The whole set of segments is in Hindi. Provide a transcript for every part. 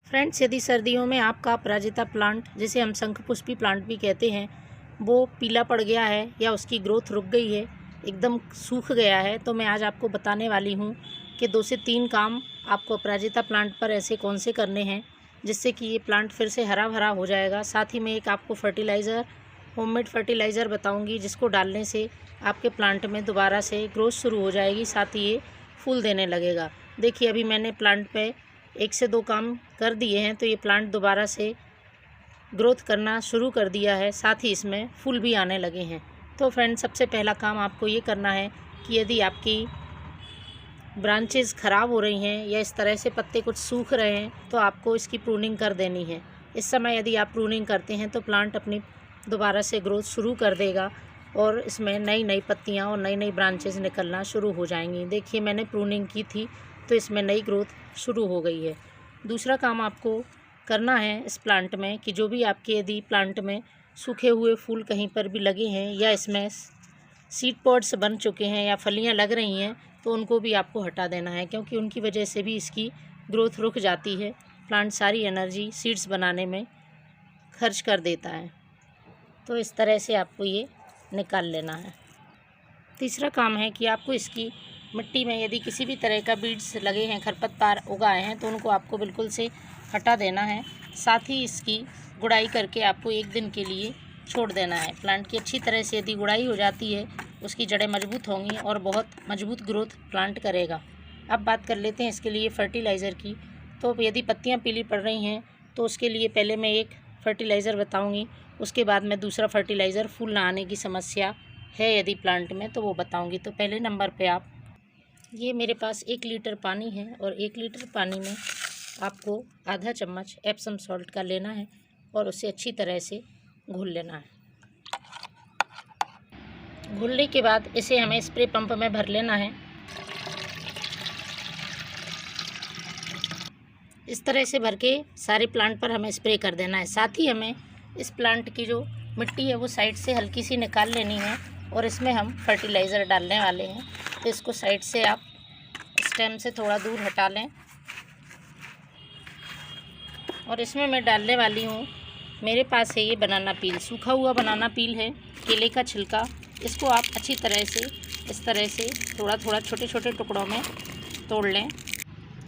फ्रेंड्स, यदि सर्दियों में आपका अपराजिता प्लांट, जिसे हम शंखपुष्पी प्लांट भी कहते हैं, वो पीला पड़ गया है या उसकी ग्रोथ रुक गई है, एकदम सूख गया है, तो मैं आज आपको बताने वाली हूँ कि 2 से 3 काम आपको अपराजिता प्लांट पर ऐसे कौन से करने हैं जिससे कि ये प्लांट फिर से हरा भरा हो जाएगा। साथ ही मैं एक आपको फर्टिलाइज़र, होममेड फर्टिलाइज़र बताऊँगी जिसको डालने से आपके प्लांट में दोबारा से ग्रोथ शुरू हो जाएगी, साथ ही ये फूल देने लगेगा। देखिए, अभी मैंने प्लांट पे 1 से 2 काम कर दिए हैं तो ये प्लांट दोबारा से ग्रोथ करना शुरू कर दिया है, साथ ही इसमें फूल भी आने लगे हैं। तो फ्रेंड्स, सबसे पहला काम आपको ये करना है कि यदि आपकी ब्रांचेस ख़राब हो रही हैं या इस तरह से पत्ते कुछ सूख रहे हैं तो आपको इसकी प्रूनिंग कर देनी है। इस समय यदि आप प्रूनिंग करते हैं तो प्लांट अपनी दोबारा से ग्रोथ शुरू कर देगा और इसमें नई नई पत्तियाँ और नई नई ब्रांचेस निकलना शुरू हो जाएंगी। देखिए, मैंने प्रूनिंग की थी तो इसमें नई ग्रोथ शुरू हो गई है। दूसरा काम आपको करना है इस प्लांट में कि जो भी आपके यदि प्लांट में सूखे हुए फूल कहीं पर भी लगे हैं या इसमें सीड पॉड्स बन चुके हैं या फलियां लग रही हैं तो उनको भी आपको हटा देना है, क्योंकि उनकी वजह से भी इसकी ग्रोथ रुक जाती है। प्लांट सारी एनर्जी सीड्स बनाने में खर्च कर देता है, तो इस तरह से आपको ये निकाल लेना है। तीसरा काम है कि आपको इसकी मिट्टी में यदि किसी भी तरह का बीड्स लगे हैं, खरपतवार उगाए हैं, तो उनको आपको बिल्कुल से हटा देना है। साथ ही इसकी गुड़ाई करके आपको 1 दिन के लिए छोड़ देना है। प्लांट की अच्छी तरह से यदि गुड़ाई हो जाती है, उसकी जड़ें मजबूत होंगी और बहुत मजबूत ग्रोथ प्लांट करेगा। अब बात कर लेते हैं इसके लिए फर्टिलाइज़र की। तो यदि पत्तियाँ पीली पड़ रही हैं तो उसके लिए पहले मैं एक फर्टिलाइज़र बताऊँगी, उसके बाद मैं दूसरा फर्टिलाइज़र फूल ना आने की समस्या है यदि प्लांट में तो वो बताऊँगी। तो पहले नंबर पर आप, ये मेरे पास 1 लीटर पानी है और 1 लीटर पानी में आपको आधा चम्मच एप्सम सॉल्ट का लेना है और उसे अच्छी तरह से घोल लेना है। घोलने के बाद इसे हमें स्प्रे पंप में भर लेना है। इस तरह से भर के सारे प्लांट पर हमें स्प्रे कर देना है। साथ ही हमें इस प्लांट की जो मिट्टी है वो साइड से हल्की सी निकाल लेनी है और इसमें हम फर्टिलाइज़र डालने वाले हैं। तो इसको साइड से आप स्टेम से थोड़ा दूर हटा लें और इसमें मैं डालने वाली हूँ, मेरे पास है ये बनाना पील, सूखा हुआ बनाना पील है, केले का छिलका। इसको आप अच्छी तरह से इस तरह से थोड़ा थोड़ा छोटे छोटे टुकड़ों में तोड़ लें।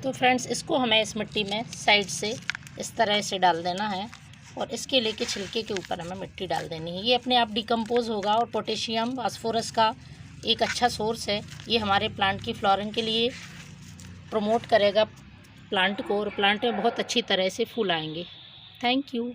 तो फ्रेंड्स, इसको हमें इस मिट्टी में साइड से इस तरह से डाल देना है और इस केले के छिलके के ऊपर हमें मिट्टी डाल देनी है। ये अपने आप डिकम्पोज होगा और पोटेशियम फास्फोरस का एक अच्छा सोर्स है। ये हमारे प्लांट की फ्लोरिंग के लिए प्रमोट करेगा प्लांट को और प्लांट में बहुत अच्छी तरह से फूल आएंगे। Thank you.